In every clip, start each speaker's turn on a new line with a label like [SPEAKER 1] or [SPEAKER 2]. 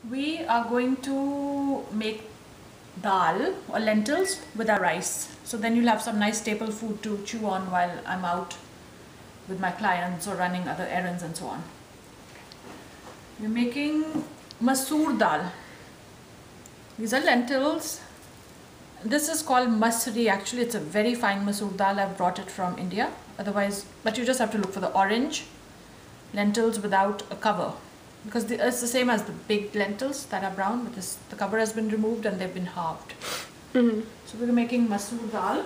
[SPEAKER 1] We are going to make dal or lentils with our rice. So then you'll have some nice staple food to chew on while I'm out with my clients or running other errands and so on. We're making Masoor dal. These are lentils. This is called Masri. Actually, it's a very fine Masoor dal. I've brought it from India. Otherwise, but you just have to look for the orange lentils without a cover. Because it's the same as the big lentils that are brown, but the cover has been removed and they've been halved. So we're making Masoor dal.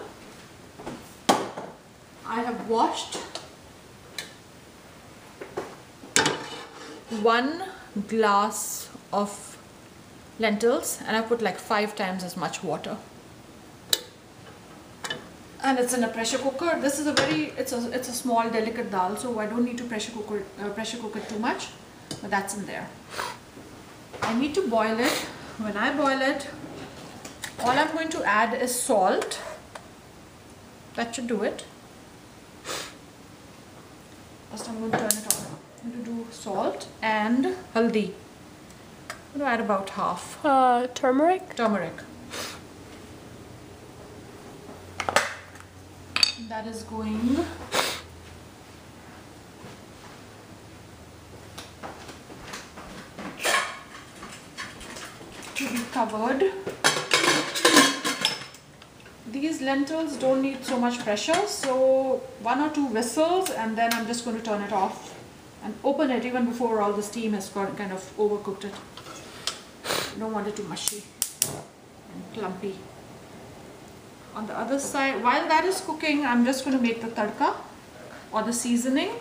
[SPEAKER 1] I have washed 1 glass of lentils and I put like 5 times as much water. And it's in a pressure cooker. This is it's a small delicate dal, so I don't need to pressure cook it too much. But that's in there. I need to boil it. When I boil it, all I'm going to add is salt. That should do it. First I'm going to turn it on. I'm going to do salt and haldi. I'm going to add about half.
[SPEAKER 2] Turmeric?
[SPEAKER 1] Turmeric. That is going to be covered. These lentils don't need so much pressure, so 1 or 2 whistles and then I'm just going to turn it off and open it even before all the steam has kind of overcooked it. You don't want it too mushy and clumpy. On the other side, while that is cooking, I'm just going to make the tadka or the seasoning.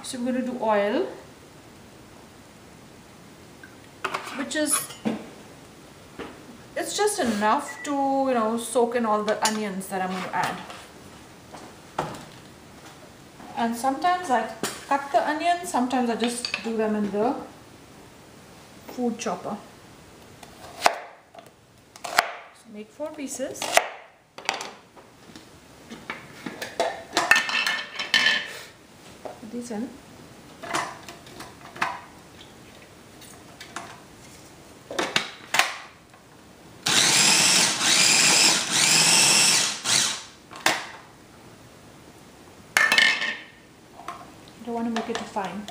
[SPEAKER 1] So we're going to do oil, which is, it's just enough to, soak in all the onions that I'm going to add. And sometimes I cut the onions, sometimes I just do them in the food chopper. So make 4 pieces. Put these in. Don't want to make it too fine.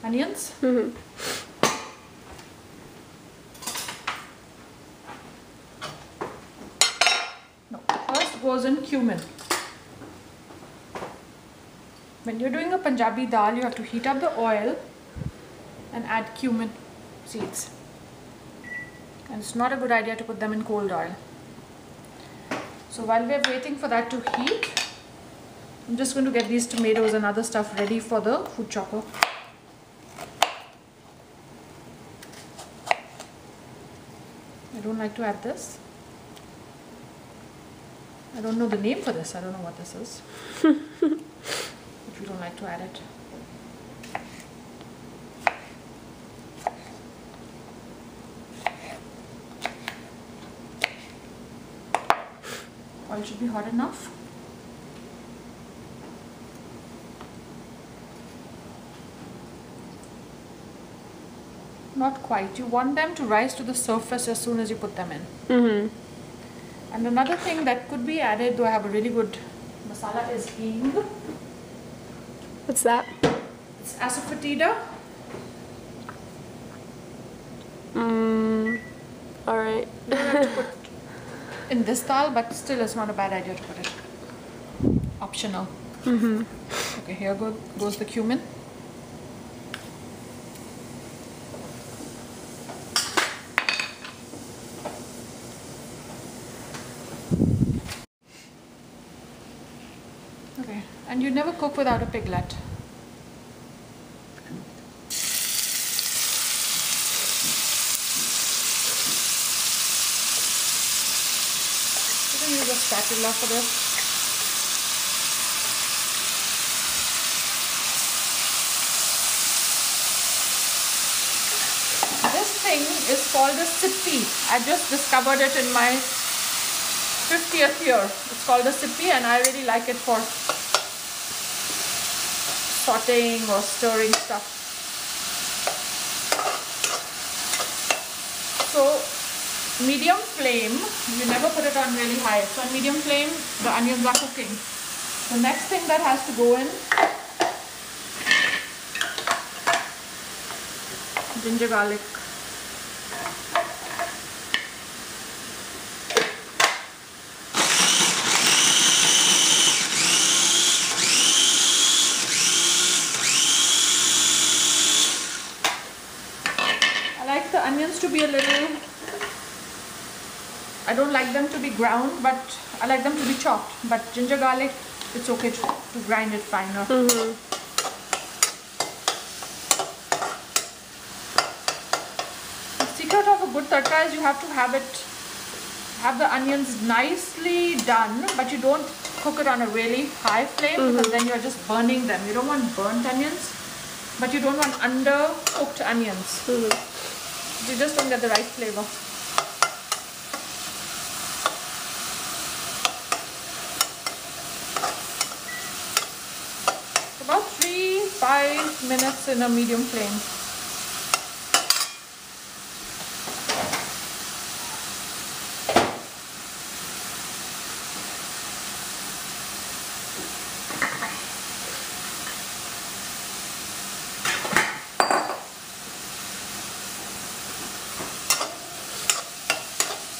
[SPEAKER 1] Onions. No, first goes in cumin. When you're doing a Punjabi dal, you have to heat up the oil and add cumin seeds. And it's not a good idea to put them in cold oil. So while we're waiting for that to heat, I'm just going to get these tomatoes and other stuff ready for the food chopper. I don't like to add this. I don't know the name for this. I don't know what this is. If you don't like to add it. Oil should be hot enough. Not quite. You want them to rise to the surface as soon as you put them in. And another thing that could be added, though I have a really good masala, is hing.
[SPEAKER 2] What's that?
[SPEAKER 1] It's asafoetida.
[SPEAKER 2] Alright.
[SPEAKER 1] You don't have to put in this dal, but still it's not a bad idea to put it. Optional. Okay, here goes the cumin. Okay, and you never cook without a piglet. You can use a spatula for this. This thing is called a sippy. I just discovered it in my 50th year. It's called a sippy and I really like it for sauteing or stirring stuff. So medium flame, you never put it on really high. So on medium flame, the onions are cooking. The next thing that has to go in, ginger garlic. I like the onions to be a little, I don't like them to be ground, but I like them to be chopped. But ginger garlic, it's okay to grind it finer. The secret of a good tadka is you have to have the onions nicely done, but you don't cook it on a really high flame because then you're just burning them. You don't want burnt onions, but you don't want undercooked onions. You just don't get the right flavor. About 3-5 minutes in a medium flame.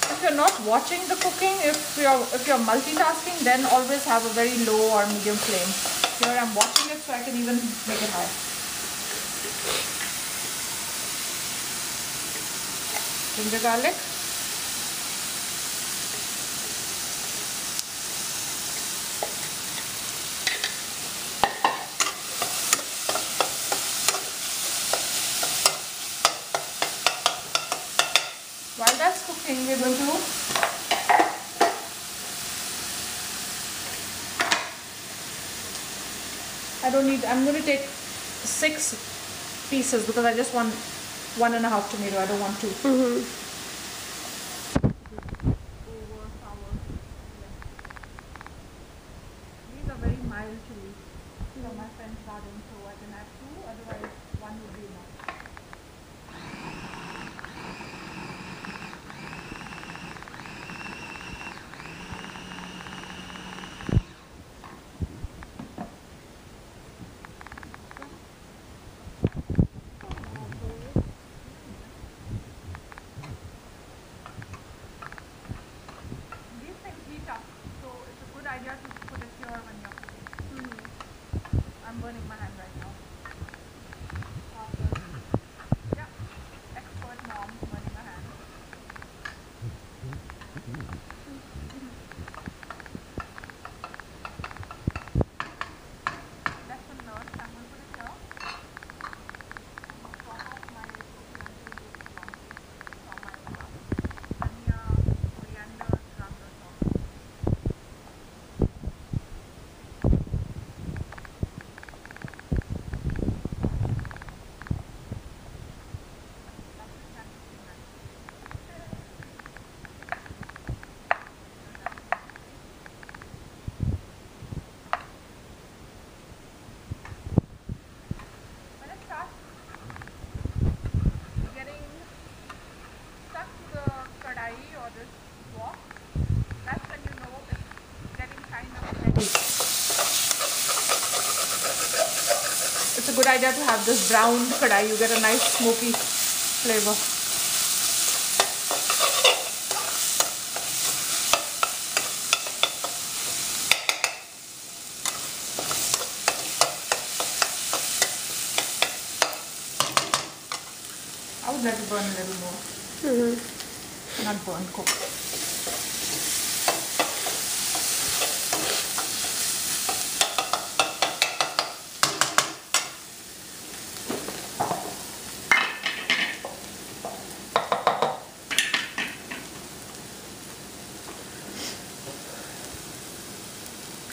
[SPEAKER 1] If you're not watching the cooking, if you're multitasking, then always have a very low or medium flame. Here I'm watching it, so I can even make it high. Ginger garlic. While that's cooking, we're going to I'm going to take 6 pieces because I just want 1.5 tomato. I don't want 2. These are very mild chilies from my friend's garden, so I can add 2, otherwise 1 would be enough. Idea to put it here when you're cooking. I'm burning my hand right now. Yeah, expert mom burning my hand. Lesson learned. I'm going to put it here. Swap off my dhania, coriander, garam masala. It's a good idea to have this browned kadai. You get a nice smoky flavor. I would let it burn a little more. Not burn, cook.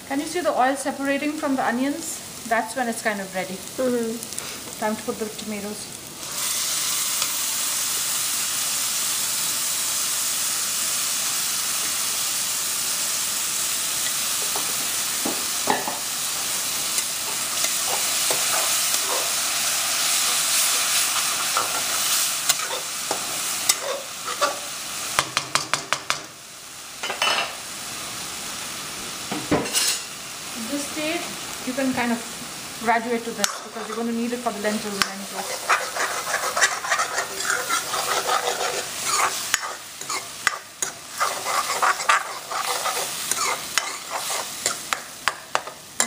[SPEAKER 1] Can you see the oil separating from the onions? That's when it's kind of ready. Time to put the tomatoes. can kind of graduate to this because you're going to need it for the lentils in any case.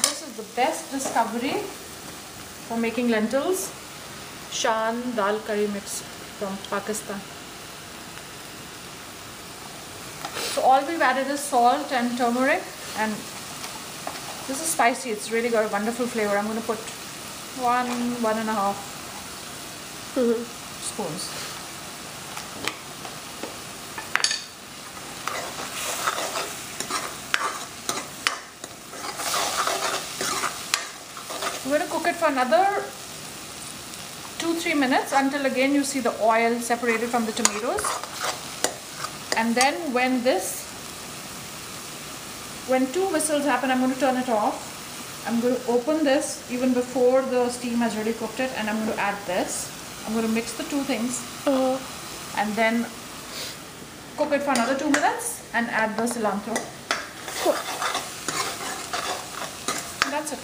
[SPEAKER 1] This is the best discovery for making lentils. Shan dal curry mix from Pakistan. So all we've added is salt and turmeric, and this is spicy. It's really got a wonderful flavor. I'm going to put 1.5 spoons. We're going to cook it for another 2-3 minutes until again you see the oil separated from the tomatoes. And then when 2 whistles happen, I'm going to turn it off. I'm going to open this even before the steam has really cooked it, and I'm going to add this. I'm going to mix the 2 things and then cook it for another 2 minutes and add the cilantro.
[SPEAKER 2] Cool.
[SPEAKER 1] And that's it.